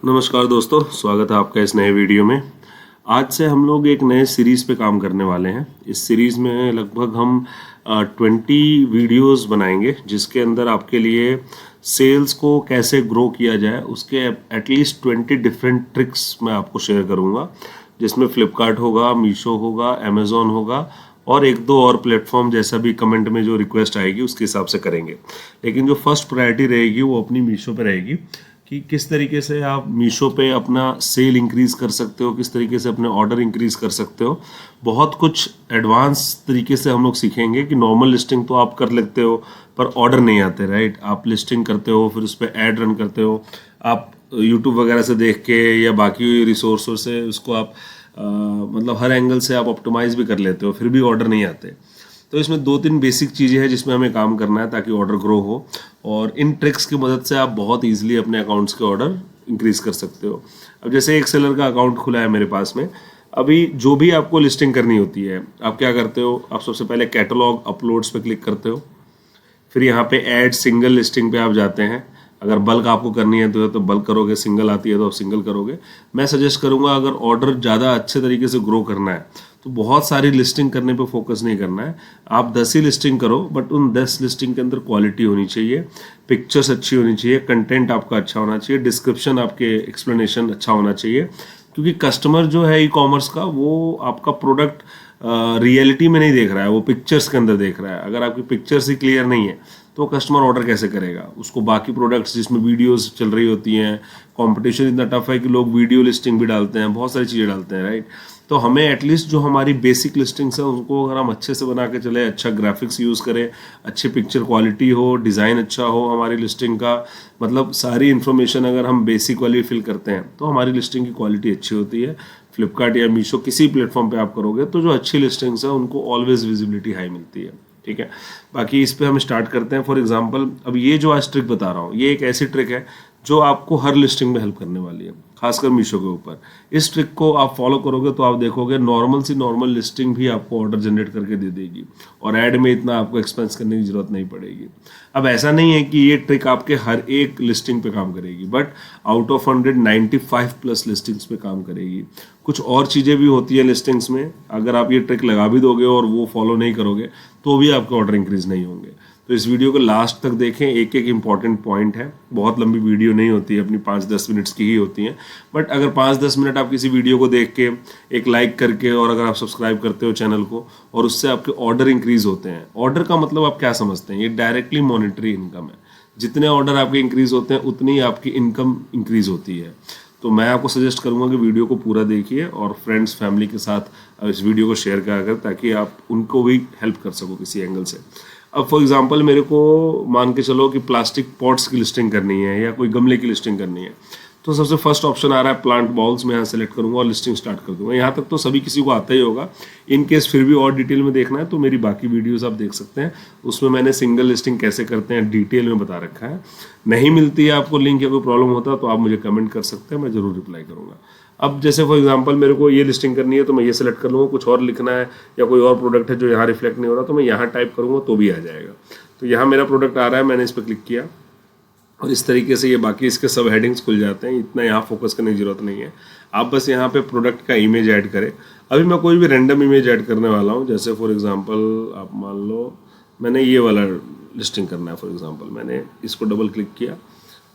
नमस्कार दोस्तों, स्वागत है आपका इस नए वीडियो में। आज से हम लोग एक नए सीरीज़ पे काम करने वाले हैं। इस सीरीज़ में लगभग हम 20 वीडियोस बनाएंगे, जिसके अंदर आपके लिए सेल्स को कैसे ग्रो किया जाए उसके एटलीस्ट 20 डिफरेंट ट्रिक्स मैं आपको शेयर करूंगा, जिसमें फ्लिपकार्ट होगा, मीशो होगा, अमेज़ॉन होगा और एक दो और प्लेटफॉर्म, जैसा भी कमेंट में जो रिक्वेस्ट आएगी उसके हिसाब से करेंगे। लेकिन जो फर्स्ट प्रायोरिटी रहेगी वो अपनी मीशो पे रहेगी कि किस तरीके से आप मीशो पे अपना सेल इंक्रीज़ कर सकते हो, किस तरीके से अपने ऑर्डर इंक्रीज़ कर सकते हो। बहुत कुछ एडवांस तरीके से हम लोग सीखेंगे कि नॉर्मल लिस्टिंग तो आप कर लेते हो पर ऑर्डर नहीं आते, राइट। आप लिस्टिंग करते हो, फिर उस पर ऐड रन करते हो, आप यूट्यूब वगैरह से देख के या बाकी रिसोर्सों से उसको आप मतलब हर एंगल से आप ऑप्टिमाइज़ भी कर लेते हो, फिर भी ऑर्डर नहीं आते। तो इसमें 2-3 बेसिक चीज़ें हैं जिसमें हमें काम करना है ताकि ऑर्डर ग्रो हो, और इन ट्रिक्स की मदद से आप बहुत ईजिली अपने अकाउंट्स के ऑर्डर इंक्रीज़ कर सकते हो। अब जैसे एक सेलर का अकाउंट खुला है मेरे पास में, अभी जो भी आपको लिस्टिंग करनी होती है, आप क्या करते हो, आप सबसे पहले कैटलॉग अपलोड्स पे क्लिक करते हो, फिर यहाँ पे ऐड सिंगल लिस्टिंग पे आप जाते हैं। अगर बल्क आपको करनी है तो बल्क करोगे, सिंगल आती है तो आप सिंगल करोगे। मैं सजेस्ट करूँगा अगर ऑर्डर ज़्यादा अच्छे तरीके से ग्रो करना है तो बहुत सारी लिस्टिंग करने पे फोकस नहीं करना है। आप 10 ही लिस्टिंग करो, बट उन 10 लिस्टिंग के अंदर क्वालिटी होनी चाहिए, पिक्चर्स अच्छी होनी चाहिए, कंटेंट आपका अच्छा होना चाहिए, डिस्क्रिप्शन आपके एक्सप्लेनेशन अच्छा होना चाहिए। क्योंकि कस्टमर जो है ई कॉमर्स का, वो आपका प्रोडक्ट रियलिटी में नहीं देख रहा है, वो पिक्चर्स के अंदर देख रहा है। अगर आपकी पिक्चर्स ही क्लियर नहीं है तो कस्टमर ऑर्डर कैसे करेगा। उसको बाकी प्रोडक्ट्स जिसमें वीडियोस चल रही होती हैं, कंपटीशन इतना टफ है कि लोग वीडियो लिस्टिंग भी डालते हैं, बहुत सारी चीज़ें डालते हैं, राइट। तो हमें एटलीस्ट जो हमारी बेसिक लिस्टिंग्स है उनको अगर हम अच्छे से बना के चले, अच्छा ग्राफिक्स यूज़ करें, अच्छी पिक्चर क्वालिटी हो, डिज़ाइन अच्छा हो हमारी लिस्टिंग का, मतलब सारी इन्फॉर्मेशन अगर हम बेसिक वाली फिल करते हैं तो हमारी लिस्टिंग की क्वालिटी अच्छी होती है। फ्लिपकार्ट या मीशो किसी प्लेटफॉर्म पे आप करोगे तो जो अच्छी लिस्टिंग्स है उनको ऑलवेज विजिबिलिटी हाई मिलती है, ठीक है। बाकी इस पे हम स्टार्ट करते हैं। फॉर एग्जांपल, अब ये जो आज ट्रिक बता रहा हूँ, ये एक ऐसी ट्रिक है जो आपको हर लिस्टिंग में हेल्प करने वाली है, खासकर मीशो के ऊपर। इस ट्रिक को आप फॉलो करोगे तो आप देखोगे नॉर्मल लिस्टिंग भी आपको ऑर्डर जनरेट करके दे देगी, और ऐड में इतना आपको एक्सपेंस करने की जरूरत नहीं पड़ेगी। अब ऐसा नहीं है कि ये ट्रिक आपके हर एक लिस्टिंग पे काम करेगी, but out of 195 plus listings पे काम करेगी। कुछ और चीज़ें भी होती है लिस्टिंग्स में, अगर आप ये ट्रिक लगा भी दोगे और वो फॉलो नहीं करोगे तो भी आपके ऑर्डर इंक्रीज नहीं होंगे। तो इस वीडियो को लास्ट तक देखें, एक एक इंपॉर्टेंट पॉइंट है। बहुत लंबी वीडियो नहीं होती है, अपनी 5-10 मिनट्स की ही होती है, बट अगर 5-10 मिनट आप किसी वीडियो को देख के, एक लाइक करके, और अगर आप सब्सक्राइब करते हो चैनल को, और उससे आपके ऑर्डर इंक्रीज होते हैं। ऑर्डर का मतलब आप क्या समझते हैं, ये डायरेक्टली मॉनेटरी इनकम है। जितने ऑर्डर आपके इंक्रीज होते हैं उतनी ही आपकी इनकम इंक्रीज होती है। तो मैं आपको सजेस्ट करूंगा कि वीडियो को पूरा देखिए और फ्रेंड्स फैमिली के साथ इस वीडियो को शेयर करा कर, ताकि आप उनको भी हेल्प कर सको किसी एंगल से। अब फॉर एग्जांपल, मेरे को मान के चलो कि प्लास्टिक पॉट्स की लिस्टिंग करनी है या कोई गमले की लिस्टिंग करनी है, तो सबसे फर्स्ट ऑप्शन आ रहा है प्लांट बाउल्स। मैं यहाँ सेलेक्ट करूंगा और लिस्टिंग स्टार्ट कर दूंगा। यहाँ तक तो सभी किसी को आता ही होगा। इन केस फिर भी और डिटेल में देखना है तो मेरी बाकी वीडियोस आप देख सकते हैं, उसमें मैंने सिंगल लिस्टिंग कैसे करते हैं डिटेल में बता रखा है। नहीं मिलती है आपको लिंक या कोई प्रॉब्लम होता है तो आप मुझे कमेंट कर सकते हैं, मैं ज़रूर रिप्लाई करूँगा। अब जैसे फॉर एग्जांपल मेरे को ये लिस्टिंग करनी है तो मैं ये सेलेक्ट कर लूँगा। कुछ और लिखना है या कोई और प्रोडक्ट है जो यहाँ रिफ्लेक्ट नहीं हो रहा तो मैं यहाँ टाइप करूँगा तो भी आ जाएगा। तो यहाँ मेरा प्रोडक्ट आ रहा है, मैंने इस पर क्लिक किया और इस तरीके से ये बाकी इसके सब हेडिंग्स खुल जाते हैं। इतना यहाँ फोकस करने की जरूरत नहीं है, आप बस यहाँ पे प्रोडक्ट का इमेज ऐड करें। अभी मैं कोई भी रैंडम इमेज ऐड करने वाला हूँ। जैसे फॉर एग्जांपल आप मान लो मैंने ये वाला लिस्टिंग करना है। फॉर एग्जांपल मैंने इसको डबल क्लिक किया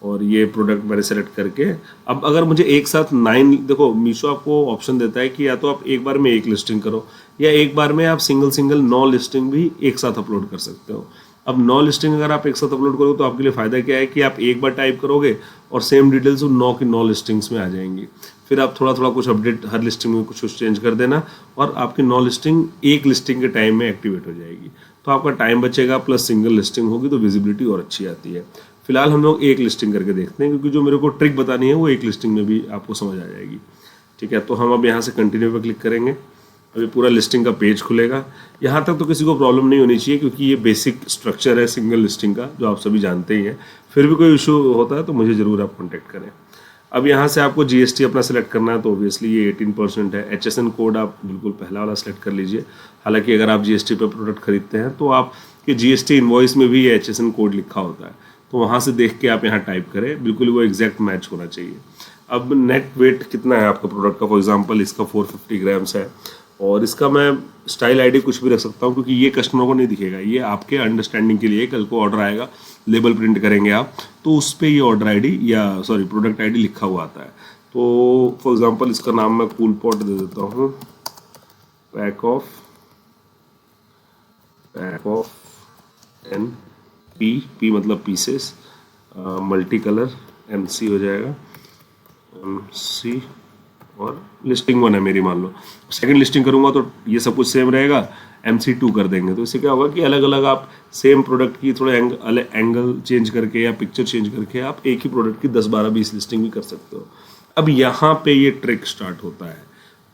और ये प्रोडक्ट मैंने सेलेक्ट करके, अब अगर मुझे एक साथ 9, देखो मीशो आपको ऑप्शन देता है कि या तो आप एक बार में एक लिस्टिंग करो या एक बार में आप सिंगल 9 लिस्टिंग भी एक साथ अपलोड कर सकते हो। अब 9 लिस्टिंग अगर आप एक साथ अपलोड करोगे तो आपके लिए फ़ायदा क्या है कि आप एक बार टाइप करोगे और सेम डिटेल्स उन 9 की 9 लिस्टिंग्स में आ जाएंगी। फिर आप थोड़ा थोड़ा कुछ अपडेट हर लिस्टिंग में कुछ चेंज कर देना और आपकी 9 लिस्टिंग एक लिस्टिंग के टाइम में एक्टिवेट हो जाएगी। तो आपका टाइम बचेगा, प्लस सिंगल लिस्टिंग होगी तो विजिबिलिटी और अच्छी आती है। फिलहाल हम लोग एक लिस्टिंग करके देखते हैं, क्योंकि जो मेरे को ट्रिक बतानी है वो एक लिस्टिंग में भी आपको समझ आ जाएगी, ठीक है। तो हम अब यहाँ से कंटिन्यू पर क्लिक करेंगे। अभी पूरा लिस्टिंग का पेज खुलेगा। यहाँ तक तो किसी को प्रॉब्लम नहीं होनी चाहिए, क्योंकि ये बेसिक स्ट्रक्चर है सिंगल लिस्टिंग का जो आप सभी जानते ही हैं। फिर भी कोई इशू होता है तो मुझे ज़रूर आप कॉन्टेक्ट करें। अब यहाँ से आपको जीएसटी अपना सेलेक्ट करना है, तो ऑब्वियसली ये 18% है। एचएसएन कोड आप बिल्कुल पहला वाला सेलेक्ट कर लीजिए। हालांकि अगर आप जीएसटी पर प्रोडक्ट खरीदते हैं तो आपके जीएसटी इनवॉइस में भी ये एचएसएन कोड लिखा होता है, तो वहाँ से देख के आप यहाँ टाइप करें, बिल्कुल वो एग्जैक्ट मैच होना चाहिए। अब नेट वेट कितना है आपका प्रोडक्ट का, फॉर एग्जांपल इसका 450 ग्राम्स है, और इसका मैं स्टाइल आईडी कुछ भी रख सकता हूँ क्योंकि ये कस्टमर को नहीं दिखेगा, ये आपके अंडरस्टैंडिंग के लिए। कल को ऑर्डर आएगा, लेबल प्रिंट करेंगे आप, तो उस पर ये ऑर्डर आईडी या सॉरी प्रोडक्ट आईडी लिखा हुआ आता है। तो फॉर एग्जांपल इसका नाम मैं कूल पॉट दे देता हूँ, पैक ऑफ 10 पी मतलब पीसेस, मल्टी कलर MC हो जाएगा, MC, और लिस्टिंग 1 है मेरी, मान लो सेकंड लिस्टिंग करूंगा तो ये सब कुछ सेम रहेगा, MC2 कर देंगे। तो इससे क्या होगा कि अलग अलग आप सेम प्रोडक्ट की थोड़े एंगल चेंज करके या पिक्चर चेंज करके आप एक ही प्रोडक्ट की 10, 12, 20 लिस्टिंग भी कर सकते हो। अब यहाँ पे ये ट्रिक स्टार्ट होता है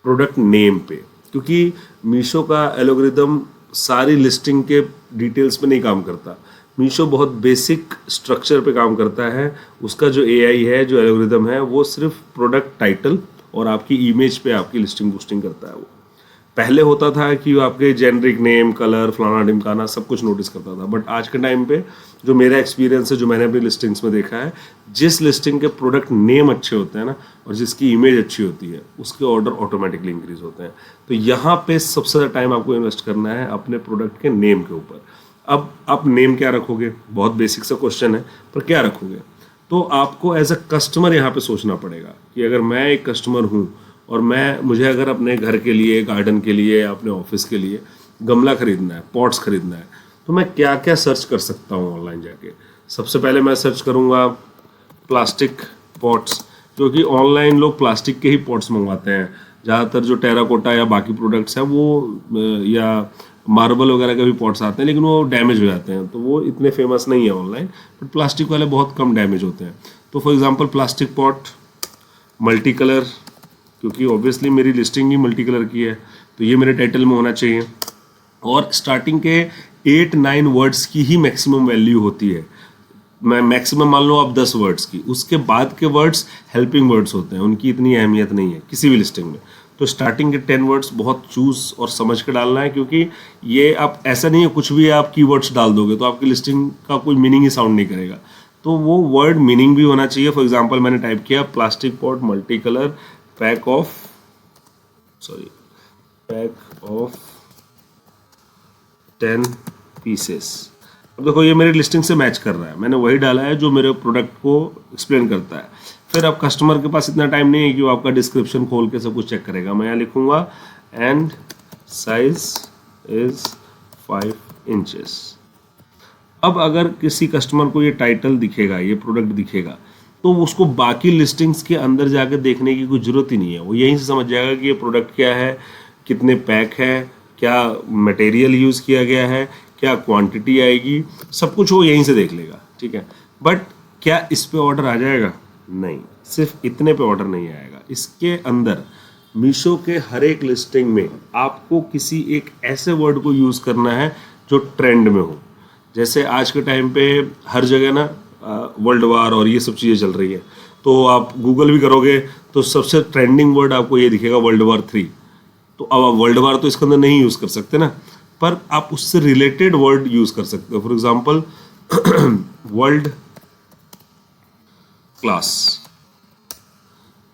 प्रोडक्ट नेम पे, क्योंकि मीशो का एल्गोरिदम सारी लिस्टिंग के डिटेल्स पे नहीं काम करता। मीशो बहुत बेसिक स्ट्रक्चर पे काम करता है। उसका जो AI है, जो एल्गोरिदम है, वो सिर्फ प्रोडक्ट टाइटल और आपकी इमेज पे आपकी लिस्टिंग बूस्टिंग करता है। वो पहले होता था कि वो आपके जेनरिक नेम, कलर, फलाना ढिमकाना सब कुछ नोटिस करता था, बट आज के टाइम पे जो मेरा एक्सपीरियंस है, जो मैंने अपनी लिस्टिंग्स में देखा है, जिस लिस्टिंग के प्रोडक्ट नेम अच्छे होते हैं ना और जिसकी इमेज अच्छी होती है, उसके ऑर्डर ऑटोमेटिकली इंक्रीज होते हैं। तो यहाँ पे सबसे ज़्यादा टाइम आपको इन्वेस्ट करना है अपने प्रोडक्ट के नेम के ऊपर। अब आप नेम क्या रखोगे, बहुत बेसिक सा क्वेश्चन है, पर क्या रखोगे? तो आपको एज अ कस्टमर यहाँ पे सोचना पड़ेगा कि अगर मैं एक कस्टमर हूँ और मुझे अगर अपने घर के लिए, गार्डन के लिए, अपने ऑफिस के लिए गमला खरीदना है, पॉट्स खरीदना है, तो मैं क्या क्या सर्च कर सकता हूँ ऑनलाइन जाके। सबसे पहले मैं सर्च करूँगा प्लास्टिक पॉट्स, क्योंकि ऑनलाइन लोग प्लास्टिक के ही पॉट्स मंगवाते हैं। ज़्यादातर जो टेराकोटा या बाकी प्रोडक्ट्स हैं वो, या मार्बल वगैरह के भी पॉट्स आते हैं, लेकिन वो डैमेज हो जाते हैं, तो वो इतने फेमस नहीं है ऑनलाइन, बट प्लास्टिक वाले बहुत कम डैमेज होते हैं। तो for example plastic pot, multi colour, क्योंकि ऑब्वियसली मेरी लिस्टिंग ही मल्टी कलर की है, तो ये मेरे टाइटल में होना चाहिए। और स्टार्टिंग के 8-9 वर्ड्स की ही मैक्सिमम वैल्यू होती है। मैं मैक्सिमम मान लो आप 10 वर्ड्स की, उसके बाद के वर्ड्स हेल्पिंग वर्ड्स होते हैं, उनकी इतनी अहमियत नहीं है किसी भी लिस्टिंग में। तो स्टार्टिंग के 10 वर्ड्स बहुत चूज और समझ के डालना है, क्योंकि ये आप ऐसा नहीं है कुछ भी आप कीवर्ड्स डाल दोगे तो आपकी लिस्टिंग का कोई मीनिंग ही साउंड नहीं करेगा। तो वो वर्ड मीनिंग भी होना चाहिए। फॉर एग्जांपल मैंने टाइप किया plastic pot multi colour pack of 10 pieces. अब देखो ये मेरी लिस्टिंग से मैच कर रहा है, मैंने वही डाला है जो मेरे प्रोडक्ट को एक्सप्लेन करता है। फिर अब कस्टमर के पास इतना टाइम नहीं है कि वो आपका डिस्क्रिप्शन खोल के सब कुछ चेक करेगा। मैं यहाँ लिखूंगा एंड साइज इज 5 इंचेस। अब अगर किसी कस्टमर को ये टाइटल दिखेगा, ये प्रोडक्ट दिखेगा, तो उसको बाकी लिस्टिंग्स के अंदर जाकर देखने की कोई ज़रूरत ही नहीं है। वो यहीं से समझ जाएगा कि ये प्रोडक्ट क्या है, कितने पैक है, क्या मटेरियल यूज़ किया गया है, क्या क्वांटिटी आएगी, सब कुछ वो यहीं से देख लेगा, ठीक है। बट क्या इस पे ऑर्डर आ जाएगा? नहीं, सिर्फ इतने पे ऑर्डर नहीं आएगा। इसके अंदर मीशो के हर एक लिस्टिंग में आपको किसी एक ऐसे वर्ड को यूज़ करना है जो ट्रेंड में हो। जैसे आज के टाइम पे हर जगह ना वर्ल्ड वार और ये सब चीज़ें चल रही है, तो आप गूगल भी करोगे तो सबसे ट्रेंडिंग वर्ड आपको ये दिखेगा वर्ल्ड वार 3। तो अब आप वर्ल्ड वार तो इसके अंदर नहीं यूज़ कर सकते ना, पर आप उससे रिलेटेड वर्ड यूज़ कर सकते हो। For example world class.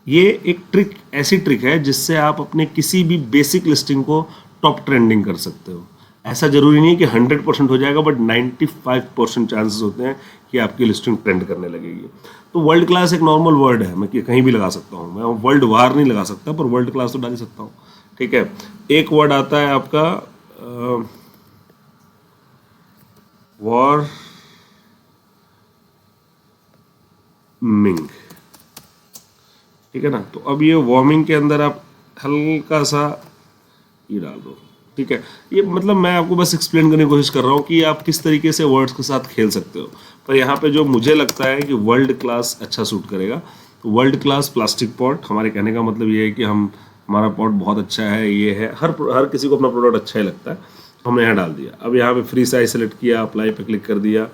ये एक ट्रिक, ऐसी ट्रिक है जिससे आप अपने किसी भी बेसिक लिस्टिंग को टॉप ट्रेंडिंग कर सकते हो। ऐसा जरूरी नहीं है कि 100% हो जाएगा, बट 95% चांसेस होते हैं कि आपकी लिस्टिंग ट्रेंड करने लगेगी। तो वर्ल्ड क्लास एक नॉर्मल वर्ड है, मैं कहीं भी लगा सकता हूँ। मैं वर्ल्ड वार नहीं लगा सकता, पर वर्ल्ड क्लास तो डाल ही सकता हूँ, ठीक है। एक वर्ड आता है आपका वार्मिंग, ठीक है ना। तो अब ये वार्मिंग के अंदर आप हल्का सा ये डाल दो, ठीक है। ये मतलब मैं आपको बस एक्सप्लेन करने की कोशिश कर रहा हूँ कि आप किस तरीके से वर्ड्स के साथ खेल सकते हो। पर यहाँ पे जो मुझे लगता है कि वर्ल्ड क्लास अच्छा सूट करेगा, तो वर्ल्ड क्लास प्लास्टिक पॉट। हमारे कहने का मतलब ये है कि हमारा पॉट बहुत अच्छा है, ये है, हर किसी को अपना प्रोडक्ट अच्छा ही लगता है, तो हमने यहाँ डाल दिया। अब यहाँ पे फ्री साइज सेलेक्ट किया, अप्लाई पे क्लिक कर दिया।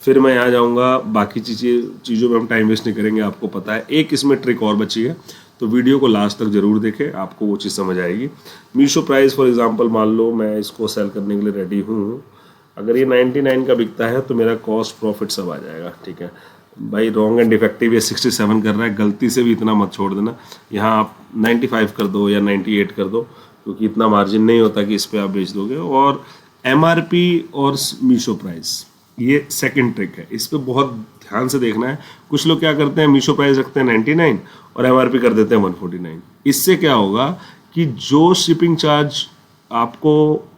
फिर मैं यहाँ जाऊँगा, बाकी चीज़ों में हम टाइम वेस्ट नहीं करेंगे, आपको पता है। एक इसमें ट्रिक और बची है, तो वीडियो को लास्ट तक जरूर देखें, आपको वो चीज़ समझ आएगी। मीशो प्राइस फॉर एग्जांपल मान लो मैं इसको सेल करने के लिए रेडी हूँ। अगर ये 99 का बिकता है तो मेरा कॉस्ट प्रॉफिट सब आ जाएगा, ठीक है। भाई रॉन्ग एंड डिफेक्टिव ये 67 कर रहा है, गलती से भी इतना मत छोड़ देना। यहाँ आप 95 कर दो या 98 कर दो, क्योंकि इतना मार्जिन नहीं होता कि इस पे आप बेच दोगे। और MRP और मीशो प्राइस, ये सेकंड ट्रिक है, इस पे बहुत ध्यान से देखना है। कुछ लोग क्या करते हैं, मीशो प्राइस रखते हैं 99 और MRP कर देते हैं 149। इससे क्या होगा कि जो शिपिंग चार्ज आपको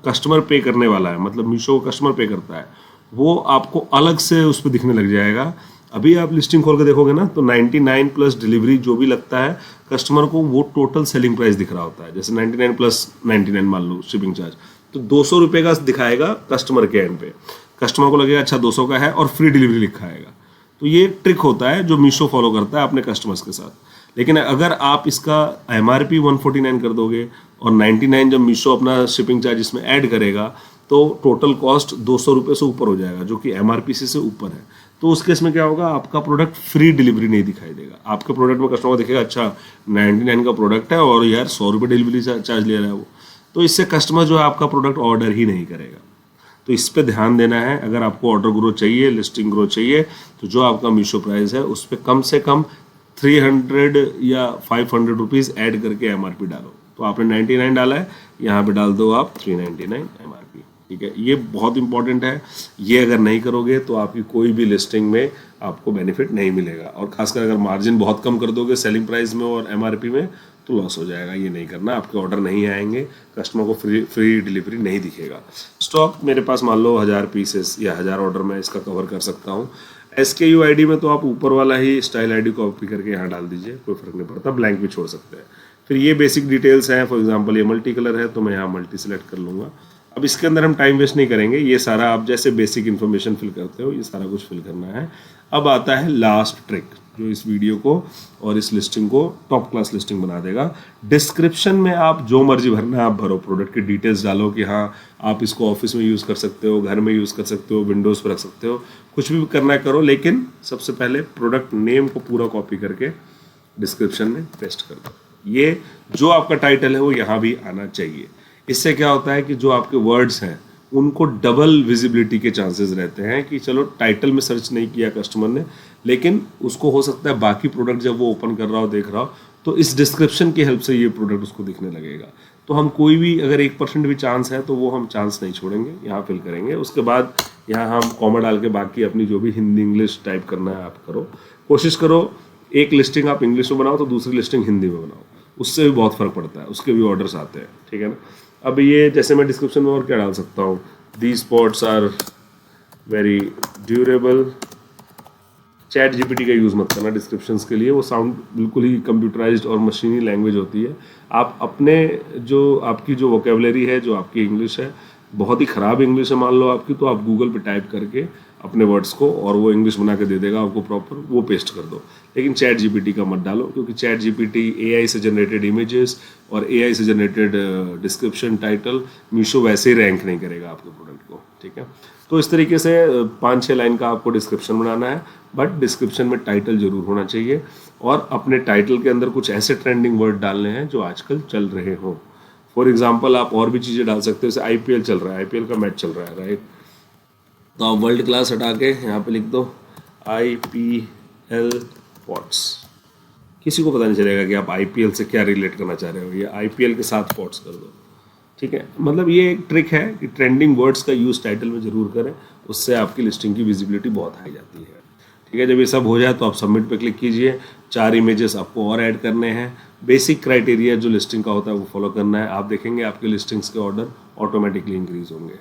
कस्टमर पे करने वाला है, मतलब मीशो कस्टमर पे करता है, वो आपको अलग से उस पर दिखने लग जाएगा। अभी आप लिस्टिंग खोल के देखोगे ना, तो 99 प्लस डिलीवरी जो भी लगता है कस्टमर को, वो टोटल सेलिंग प्राइस दिख रहा होता है। जैसे 99 प्लस 99 मान लो शिपिंग चार्ज, तो 200 रुपये का दिखाएगा कस्टमर के एंड पे। कस्टमर को लगेगा अच्छा 200 का है और फ्री डिलीवरी लिखा आएगा। तो ये ट्रिक होता है जो मीशो फॉलो करता है अपने कस्टमर्स के साथ। लेकिन अगर आप इसका MRP 149 कर दोगे और 99 जब मीशो अपना शिपिंग चार्ज इसमें ऐड करेगा, तो टोटल कॉस्ट 200 रुपये से ऊपर हो जाएगा, जो कि MRP से ऊपर है। तो उस केस में क्या होगा, आपका प्रोडक्ट फ्री डिलीवरी नहीं दिखाई देगा। आपके प्रोडक्ट में कस्टमर दिखेगा अच्छा 99 का प्रोडक्ट है और यार 100 रुपये डिलीवरी चार्ज ले रहा है वो। तो इससे कस्टमर जो है आपका प्रोडक्ट ऑर्डर ही नहीं करेगा। तो इस पे ध्यान देना है। अगर आपको ऑर्डर ग्रोथ चाहिए, लिस्टिंग ग्रोथ चाहिए, तो जो आपका मीशो प्राइस है उस पर कम से कम 300 या 500 रुपीज़ ऐड करके MRP डालो। तो आपने 99 डाला है, यहाँ पे डाल दो आप 399 MRP। ठीक है, ये बहुत इंपॉर्टेंट है। ये अगर नहीं करोगे तो आपकी कोई भी लिस्टिंग में आपको बेनिफिट नहीं मिलेगा। और खासकर अगर मार्जिन बहुत कम कर दोगे सेलिंग प्राइस में और MRP में, तो लॉस हो जाएगा। ये नहीं करना, आपके ऑर्डर नहीं आएंगे, कस्टमर को फ्री डिलीवरी नहीं दिखेगा। स्टॉक मेरे पास मान लो 1000 पीसेस या 1000 ऑर्डर मैं इसका कवर कर सकता हूँ। SKU ID में तो आप ऊपर वाला ही स्टाइल ID कॉपी करके यहाँ डाल दीजिए, कोई फर्क नहीं पड़ता, ब्लैंक भी छोड़ सकते हैं। फिर ये बेसिक डिटेल्स हैं, फॉर एग्जांपल ये मल्टी कलर है तो मैं यहाँ मल्टी सेलेक्ट कर लूँगा। अब इसके अंदर हम टाइम वेस्ट नहीं करेंगे, ये सारा आप जैसे बेसिक इन्फॉर्मेशन फिल करते हो ये सारा कुछ फिल करना है। अब आता है लास्ट ट्रिक, जो इस वीडियो को और इस लिस्टिंग को टॉप क्लास लिस्टिंग बना देगा। डिस्क्रिप्शन में आप जो मर्जी भरना है आप भरो, प्रोडक्ट की डिटेल्स डालो कि हाँ आप इसको ऑफिस में यूज़ कर सकते हो, घर में यूज़ कर सकते हो, विंडोज़ पर रख सकते हो, कुछ भी करना है करो। लेकिन सबसे पहले प्रोडक्ट नेम को पूरा कॉपी करके डिस्क्रिप्शन में पेस्ट कर दो। ये जो आपका टाइटल है वो यहाँ भी आना चाहिए। इससे क्या होता है कि जो आपके वर्ड्स हैं उनको डबल विजिबिलिटी के चांसेस रहते हैं कि चलो टाइटल में सर्च नहीं किया कस्टमर ने, लेकिन उसको हो सकता है बाकी प्रोडक्ट जब वो ओपन कर रहा हो, देख रहा हो, तो इस डिस्क्रिप्शन की हेल्प से ये प्रोडक्ट उसको दिखने लगेगा। तो हम कोई भी अगर 1% भी चांस है तो वो हम चांस नहीं छोड़ेंगे, यहाँ फिल करेंगे। उसके बाद यहाँ हम कॉमा डाल के बाकी अपनी जो भी हिंदी इंग्लिश टाइप करना है आप करो। कोशिश करो एक लिस्टिंग आप इंग्लिश में बनाओ तो दूसरी लिस्टिंग हिंदी में बनाओ, उससे भी बहुत फर्क पड़ता है, उसके भी ऑर्डर्स आते हैं। ठीक है ना। अब ये जैसे मैं डिस्क्रिप्शन में और क्या डाल सकता हूँ, these pots are very durable. Chat GPT का यूज़ मत करना डिस्क्रिप्शंस के लिए, वो साउंड बिल्कुल ही कंप्यूटराइज्ड और मशीनी लैंग्वेज होती है। आप अपने जो आपकी जो वोकेबलरी है, जो आपकी इंग्लिश है, बहुत ही ख़राब इंग्लिश है मान लो आपकी, तो आप गूगल पे टाइप करके अपने वर्ड्स को और वो इंग्लिश बना के दे देगा आपको प्रॉपर, वो पेस्ट कर दो। लेकिन चैट GPT का मत डालो, क्योंकि चैट GPT AI से जनरेटेड इमेजेस और AI से जनरेटेड डिस्क्रिप्शन टाइटल मीशो वैसे ही रैंक नहीं करेगा आपके प्रोडक्ट को। ठीक है, तो इस तरीके से 5-6 लाइन का आपको डिस्क्रिप्शन बनाना है, बट डिस्क्रिप्शन में टाइटल जरूर होना चाहिए और अपने टाइटल के अंदर कुछ ऐसे ट्रेंडिंग वर्ड डालने हैं जो आजकल चल रहे हों। फॉर एग्जाम्पल आप और भी चीज़ें डाल सकते हो, जैसे IPL चल रहा है, IPL का मैच चल रहा है, राइट, तो आप वर्ल्ड क्लास हटा के यहाँ पे लिख दो IPL पॉट्स। किसी को पता नहीं चलेगा कि आप IPL से क्या रिलेट करना चाह रहे हो, या IPL के साथ पॉट्स कर दो। ठीक है, मतलब ये एक ट्रिक है कि ट्रेंडिंग वर्ड्स का यूज़ टाइटल में ज़रूर करें, उससे आपकी लिस्टिंग की विजिबिलिटी बहुत हाई जाती है। ठीक है, जब ये सब हो जाए तो आप सबमिट पे क्लिक कीजिए। 4 इमेजेस आपको और ऐड करने हैं। बेसिक क्राइटेरिया जो लिस्टिंग का होता है वो फॉलो करना है। आप देखेंगे आपके लिस्टिंग्स के ऑर्डर ऑटोमेटिकली इंक्रीज होंगे।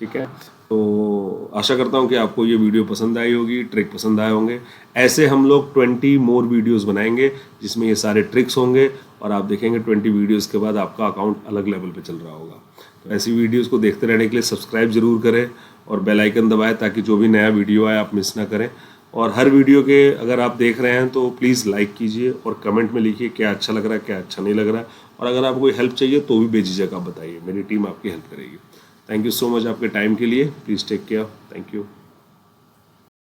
ठीक है, तो आशा करता हूँ कि आपको ये वीडियो पसंद आई होगी, ट्रिक पसंद आए होंगे। ऐसे हम लोग 20 मोर वीडियोस बनाएंगे जिसमें ये सारे ट्रिक्स होंगे, और आप देखेंगे 20 वीडियोस के बाद आपका अकाउंट अलग लेवल पे चल रहा होगा। तो ऐसी वीडियोस को देखते रहने के लिए सब्सक्राइब जरूर करें और बेल आइकन दबाएं, ताकि जो भी नया वीडियो आए आप मिस ना करें। और हर वीडियो के अगर आप देख रहे हैं तो प्लीज़ लाइक कीजिए और कमेंट में लिखिए क्या अच्छा लग रहा है, क्या अच्छा नहीं लग रहा है। और अगर आपको कोई हेल्प चाहिए तो भी बेझिझक आप बताइए, मेरी टीम आपकी हेल्प करेगी। थैंक यू सो मच आपके टाइम के लिए। Please take care. Thank you.